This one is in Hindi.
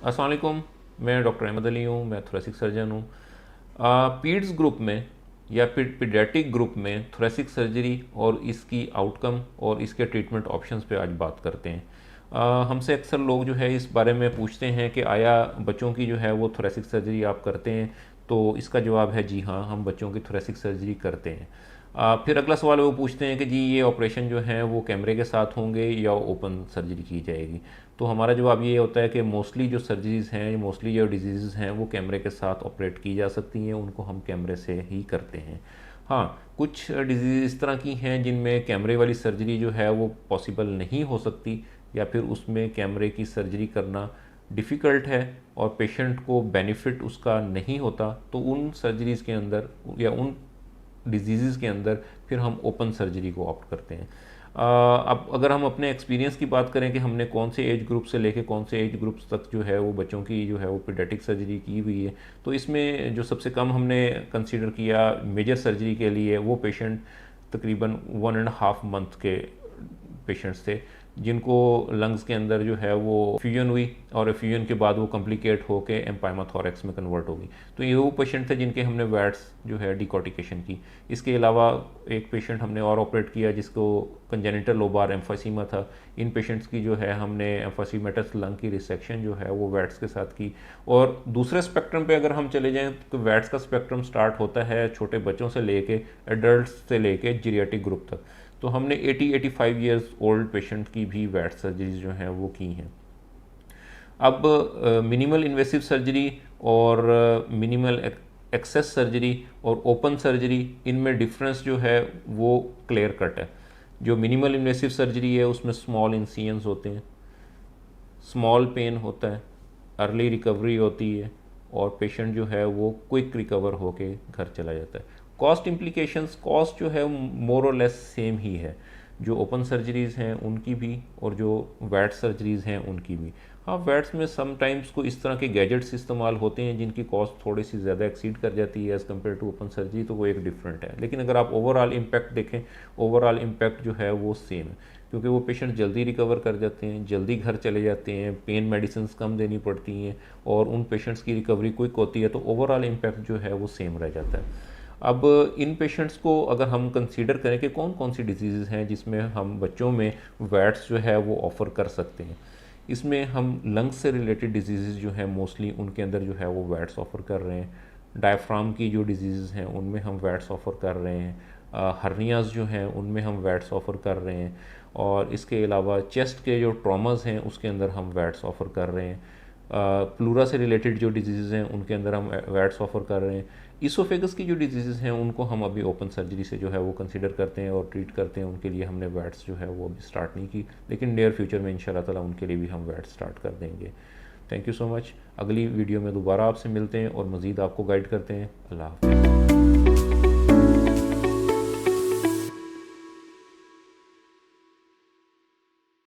अस्सलाम वालेकुम। मैं डॉक्टर अहमद अली हूँ, मैं थोरेसिक सर्जन हूँ। पीड्स ग्रुप में या पीडियाट्रिक ग्रुप में थोरेसिक सर्जरी और इसकी आउटकम और इसके ट्रीटमेंट ऑप्शंस पे आज बात करते हैं। हमसे अक्सर लोग जो है इस बारे में पूछते हैं कि आया बच्चों की जो है वो थोरेसिक सर्जरी आप करते हैं। तो इसका जवाब है जी हाँ, हम बच्चों की थोरेसिक सर्जरी करते हैं। फिर अगला सवाल वो पूछते हैं कि जी ये ऑपरेशन जो है वो कैमरे के साथ होंगे या ओपन सर्जरी की जाएगी। तो हमारा जवाब ये होता है कि मोस्टली जो सर्जरीज़ हैं, मोस्टली जो डिजीज़ हैं वो कैमरे के साथ ऑपरेट की जा सकती हैं, उनको हम कैमरे से ही करते हैं। हाँ, कुछ डिजीज़ इस तरह की हैं जिनमें कैमरे वाली सर्जरी जो है वो पॉसिबल नहीं हो सकती, या फिर उसमें कैमरे की सर्जरी करना डिफ़िकल्ट है और पेशेंट को बेनिफिट उसका नहीं होता। तो उन सर्जरीज़ के अंदर या उन डिजीज़ के अंदर फिर हम ओपन सर्जरी को ऑप्ट करते हैं। अब अगर हम अपने एक्सपीरियंस की बात करें कि हमने कौन से एज ग्रुप से लेके कौन से एज ग्रुप्स तक जो है वो बच्चों की जो है वो पीडियाट्रिक सर्जरी की हुई है, तो इसमें जो सबसे कम हमने कंसीडर किया मेजर सर्जरी के लिए वो पेशेंट तकरीबन 1.5 मंथ के पेशेंट्स थे, जिनको लंग्स के अंदर जो है वो फ्यूजन हुई और फ्यूजन के बाद वो कॉम्प्लिकेट होके एम्पाइमा थोरेक्स में कन्वर्ट हो गई। तो ये वो पेशेंट थे जिनके हमने वैट्स जो है डिकॉर्टिकेशन की। इसके अलावा एक पेशेंट हमने और ऑपरेट किया जिसको कंजेनिटल लोबार एम्फोसीमा था। इन पेशेंट्स की जो है हमने एम्फोसीमेटस लंग की रिसेक्शन जो है वो वैट्स के साथ की। और दूसरे स्पेक्ट्रम पे अगर हम चले जाएँ तो वैट्स का स्पेक्ट्रम स्टार्ट होता है छोटे बच्चों से लेके एडल्ट से लेके जीरियाट्रिक ग्रुप तक। तो हमने 80-85 ईयर्स ओल्ड पेशेंट की भी वैट सर्जरीज जो हैं वो की हैं। अब मिनिमल इन्वेसिव सर्जरी और मिनिमल एक्सेस सर्जरी और ओपन सर्जरी, इनमें डिफरेंस जो है वो क्लियर कट है। जो मिनिमल इन्वेसिव सर्जरी है उसमें स्मॉल इंसिजन्स होते हैं, स्मॉल पेन होता है, अर्ली रिकवरी होती है और पेशेंट जो है वो क्विक रिकवर होके घर चला जाता है। कॉस्ट इम्प्लीकेशंस, कॉस्ट जो है मोर और लेस सेम ही है, जो ओपन सर्जरीज़ हैं उनकी भी और जो वैट सर्जरीज़ हैं उनकी भी। हाँ, वैट्स में समटाइम्स को इस तरह के गैजेट्स इस्तेमाल होते हैं जिनकी कॉस्ट थोड़ी सी ज़्यादा एक्सीड कर जाती है as compare to open surgery, तो वो एक डिफरेंट है। लेकिन अगर आप ओवरऑल इम्पैक्ट देखें, ओवरऑल इम्पैक्ट जो है वो सेम है, क्योंकि वो पेशेंट जल्दी रिकवर कर जाते हैं, जल्दी घर चले जाते हैं, पेन मेडिसिन कम देनी पड़ती हैं और उन पेशेंट्स की रिकवरी क्विक होती है। तो ओवरऑल इम्पैक्ट जो है वो सेम रह जाता है। अब इन पेशेंट्स को अगर हम कंसीडर करें कि कौन कौन सी डिजीज़ हैं जिसमें हम बच्चों में वैट्स जो है वो ऑफ़र कर सकते हैं, इसमें हम लंग्स से रिलेटेड डिजीज़ जो हैं मोस्टली उनके अंदर जो है वो वैट्स ऑफ़र कर रहे हैं। डायफ्राम की जो डिजीज़ हैं उनमें हम वैट्स ऑफ़र कर रहे हैं। हर्नियाज जो हैं उनमें हम वैट्स ऑफ़र कर रहे हैं। और इसके अलावा चेस्ट के जो ट्रॉमास हैं उसके अंदर हम वैट्स ऑफ़र कर रहे हैं। प्लूरा से रिलेटेड जो डिजीज़ हैं उनके अंदर हम वैट्स ऑफ़र कर रहे हैं। ईसोफेगस की जो डिजीज़ हैं उनको हम अभी ओपन सर्जरी से जो है वो कंसिडर करते हैं और ट्रीट करते हैं, उनके लिए हमने वैट्स जो है वो अभी स्टार्ट नहीं की, लेकिन नियर फ्यूचर में इंशाल्लाह ताला उनके लिए भी हम वैट्स स्टार्ट कर देंगे। Thank you so much. अगली वीडियो में दोबारा आपसे मिलते हैं और मज़ीद आपको गाइड करते हैं। अल्लाह हाफ़िज़।